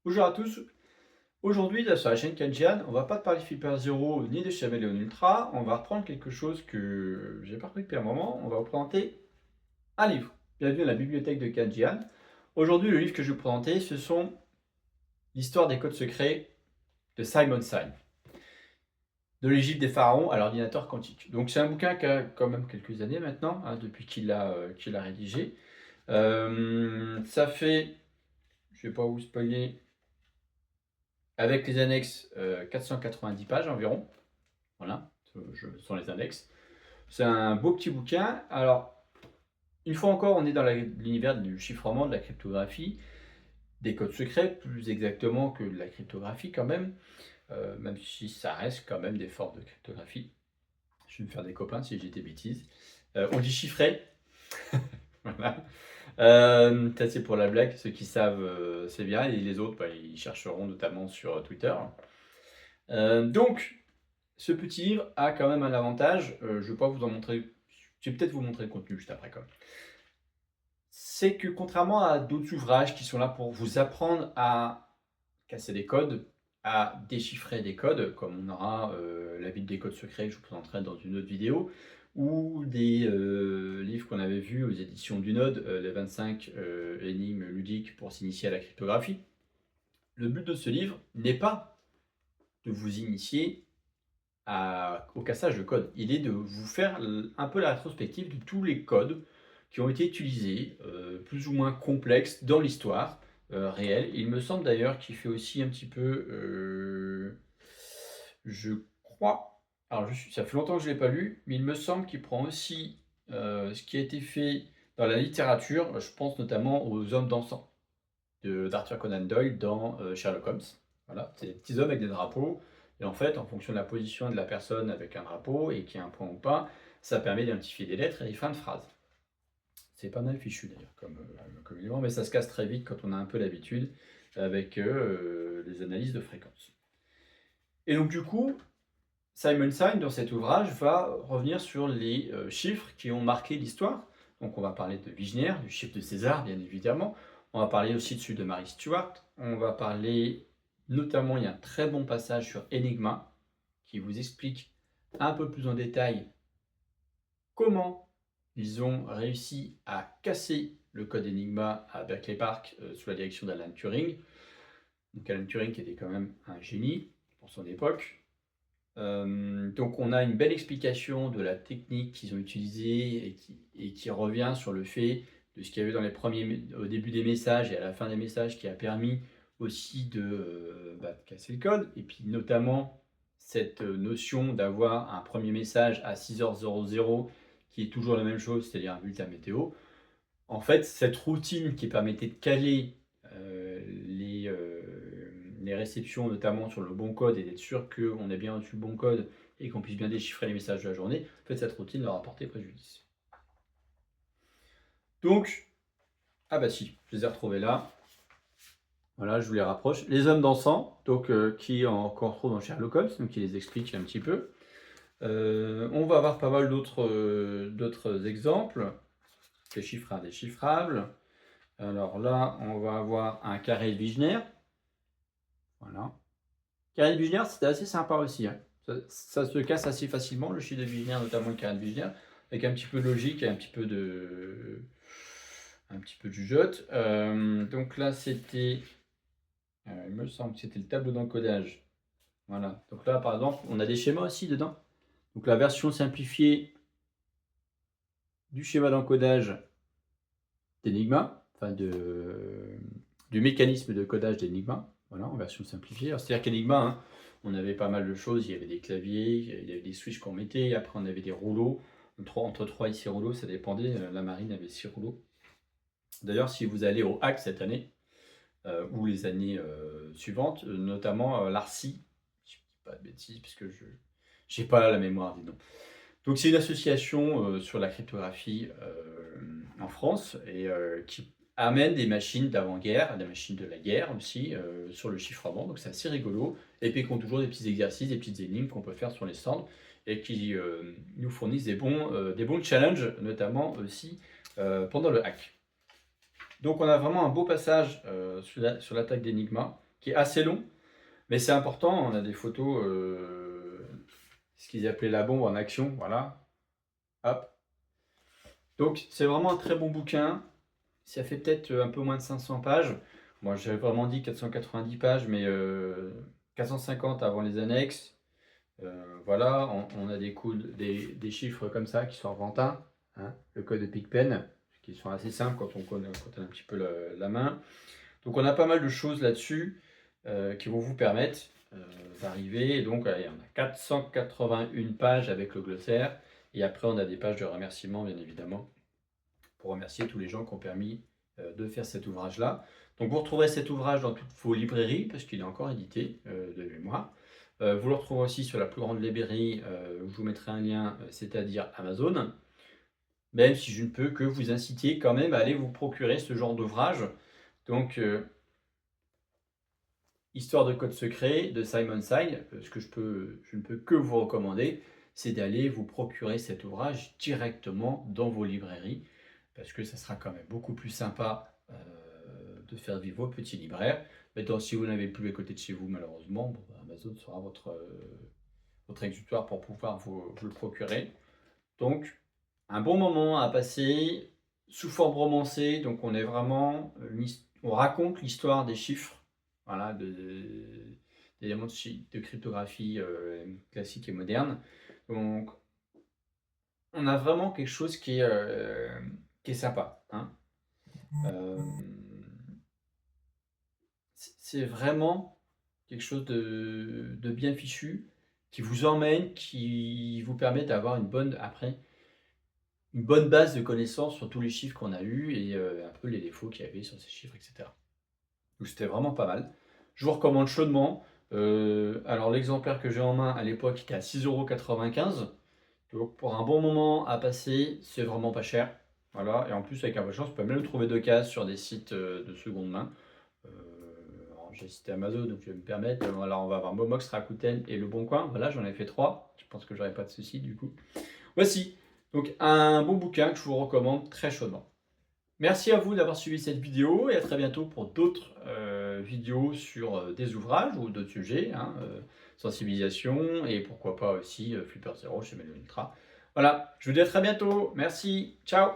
Bonjour à tous. Aujourd'hui, là, sur la chaîne Kanjian, on va pas te parler de Flipper Zero ni de Chameleon Ultra. On va reprendre quelque chose que j'ai pas repris depuis un moment. On va vous présenter un livre. Bienvenue à la bibliothèque de Kanjian. Aujourd'hui, le livre que je vais vous présenter, ce sont l'histoire des codes secrets de Simon Syme, de l'Égypte des pharaons à l'ordinateur quantique. Donc, c'est un bouquin qui a quand même quelques années maintenant, hein, depuis qu'il a rédigé. Ça fait, je vais pas vous spoiler, avec les annexes, 490 pages environ. Voilà, ce sont les annexes. C'est un beau petit bouquin. Alors, une fois encore, on est dans l'univers du chiffrement, de la cryptographie, des codes secrets, plus exactement que de la cryptographie quand même si ça reste quand même des formes de cryptographie. Je vais me faire des copains si j'ai des bêtises. On dit chiffré. Voilà. Ça c'est pour la blague, ceux qui savent, c'est bien, et les autres, bah, ils chercheront notamment sur Twitter. Donc, ce petit livre a quand même un avantage, je vais pas vous en montrer, je vais peut-être vous montrer le contenu juste après quand même. C'est que contrairement à d'autres ouvrages qui sont là pour vous apprendre à casser des codes, à déchiffrer des codes, comme on aura la Bible des codes secrets que je vous présenterai dans une autre vidéo, ou des livres qu'on avait vus aux éditions du Node, les 25 énigmes ludiques pour s'initier à la cryptographie. Le but de ce livre n'est pas de vous initier au cassage de code. Il est de vous faire un peu la rétrospective de tous les codes qui ont été utilisés, plus ou moins complexes, dans l'histoire réelle. Il me semble d'ailleurs qu'il fait aussi un petit peu, je crois, alors ça fait longtemps que je ne l'ai pas lu, mais il me semble qu'il prend aussi ce qui a été fait dans la littérature, je pense notamment aux Hommes d'encens d'Arthur Conan Doyle dans Sherlock Holmes. Voilà, c'est des petits hommes avec des drapeaux. Et en fait, en fonction de la position de la personne avec un drapeau et qui a un point ou pas, ça permet d'identifier des lettres et des fins de phrases. C'est pas mal fichu d'ailleurs comme élément, mais ça se casse très vite quand on a un peu l'habitude avec les analyses de fréquence. Et donc du coup, Simon Syme, dans cet ouvrage, va revenir sur les chiffres qui ont marqué l'histoire. Donc on va parler de Wigner, du chiffre de César, bien évidemment. On va parler aussi de celui de Mary Stuart. On va parler, notamment, il y a un très bon passage sur Enigma, qui vous explique un peu plus en détail comment ils ont réussi à casser le code Enigma à Berkeley Park sous la direction d'Alan Turing. Donc Alan Turing qui était quand même un génie pour son époque. Donc on a une belle explication de la technique qu'ils ont utilisée et qui revient sur le fait de ce qu'il y avait au début des messages et à la fin des messages qui a permis aussi de casser le code. Et puis notamment cette notion d'avoir un premier message à 6h00 qui est toujours la même chose, c'est-à-dire un bulletin météo. En fait, cette routine qui permettait de caler les réceptions, notamment sur le bon code, et d'être sûr qu'on a bien reçu le bon code et qu'on puisse bien déchiffrer les messages de la journée, en fait, cette routine leur a porté préjudice. Donc, ah bah si, je les ai retrouvés là. Voilà, je vous les rapproche. Les hommes d'encens, donc qui encore retrouve dans Sherlock Holmes, donc qui les explique un petit peu. On va avoir pas mal d'autres exemples. Déchiffrable, déchiffrable. Alors là, on va avoir un carré de Wigner. Voilà. Carré de Wigner, c'était assez sympa aussi, hein. Ça se casse assez facilement, le chiffre de Wigner, notamment le carré de Wigner, avec un petit peu de logique et un petit peu de jugeote. Donc là, c'était, il me semble que c'était le tableau d'encodage. Voilà. Donc là, par exemple, on a des schémas aussi dedans. Donc la version simplifiée du schéma d'encodage d'Enigma, enfin du mécanisme de codage d'Enigma, voilà, en version simplifiée. C'est-à-dire qu'Enigma, hein, on avait pas mal de choses, il y avait des claviers, il y avait des switches qu'on mettait, après on avait des rouleaux, entre 3 et 6 rouleaux, ça dépendait, la marine avait 6 rouleaux. D'ailleurs, si vous allez au hack cette année, ou les années suivantes, notamment l'ARCI, je ne dis pas de bêtises, puisque je n'ai pas la mémoire dis donc. Donc c'est une association sur la cryptographie en France et qui amène des machines d'avant-guerre, des machines de la guerre aussi sur le chiffrement. Donc c'est assez rigolo. Et puis ils ont toujours des petits exercices, des petites énigmes qu'on peut faire sur les stands et qui nous fournissent des bons challenges, notamment aussi pendant le hack. Donc on a vraiment un beau passage sur l'attaque d'Enigma. qui est assez long, mais c'est important. On a des photos, ce qu'ils appelaient la bombe en action, voilà. Hop. Donc c'est vraiment un très bon bouquin. Ça fait peut-être un peu moins de 500 pages. Moi j'avais vraiment dit 490 pages, mais 450 avant les annexes. Voilà, on a des chiffres comme ça qui sont argentins, hein, le code de Picpen, qui sont assez simples quand on a un petit peu la main. Donc on a pas mal de choses là-dessus qui vont vous permettre d'arriver. Donc allez, on a 481 pages avec le glossaire. Et après on a des pages de remerciements, bien évidemment, pour remercier tous les gens qui ont permis de faire cet ouvrage-là. Donc vous retrouverez cet ouvrage dans toutes vos librairies, parce qu'il est encore édité de mémoire. Vous le retrouverez aussi sur la plus grande librairie, où je vous mettrai un lien, c'est-à-dire Amazon. Même si je ne peux que vous inciter quand même à aller vous procurer ce genre d'ouvrage. Donc, Histoire de code secret de Simon Singue, ce que je ne peux que vous recommander, c'est d'aller vous procurer cet ouvrage directement dans vos librairies, parce que ça sera quand même beaucoup plus sympa de faire vivre vos petits libraires. Maintenant, si vous n'avez plus à côté de chez vous, malheureusement, bon, Amazon sera votre exutoire pour pouvoir vous le procurer. Donc, un bon moment à passer sous forme romancée. Donc, on est vraiment, on raconte l'histoire des chiffres, voilà, des éléments de cryptographie classique et moderne. Donc, on a vraiment quelque chose qui est sympa, hein. C'est vraiment quelque chose de bien fichu, qui vous emmène, qui vous permet d'avoir une bonne base de connaissances sur tous les chiffres qu'on a eus et un peu les défauts qu'il y avait sur ces chiffres, etc. Donc c'était vraiment pas mal. Je vous recommande chaudement. Alors l'exemplaire que j'ai en main à l'époque était à 6,95 €. Donc pour un bon moment à passer, c'est vraiment pas cher. Voilà, et en plus avec un peu de chance, vous pouvez même le trouver d'occasion sur des sites de seconde main. Alors, j'ai cité Amazon, donc je vais me permettre. Voilà, on va avoir Momox, Rakuten et Le Bon Coin. Voilà, j'en ai fait 3. Je pense que j'aurai pas de soucis du coup. Voici donc un bon bouquin que je vous recommande très chaudement. Merci à vous d'avoir suivi cette vidéo et à très bientôt pour d'autres vidéos sur des ouvrages ou d'autres sujets, hein, sensibilisation et pourquoi pas aussi Flipper Zero chez Melo Ultra. Voilà, je vous dis à très bientôt. Merci, ciao!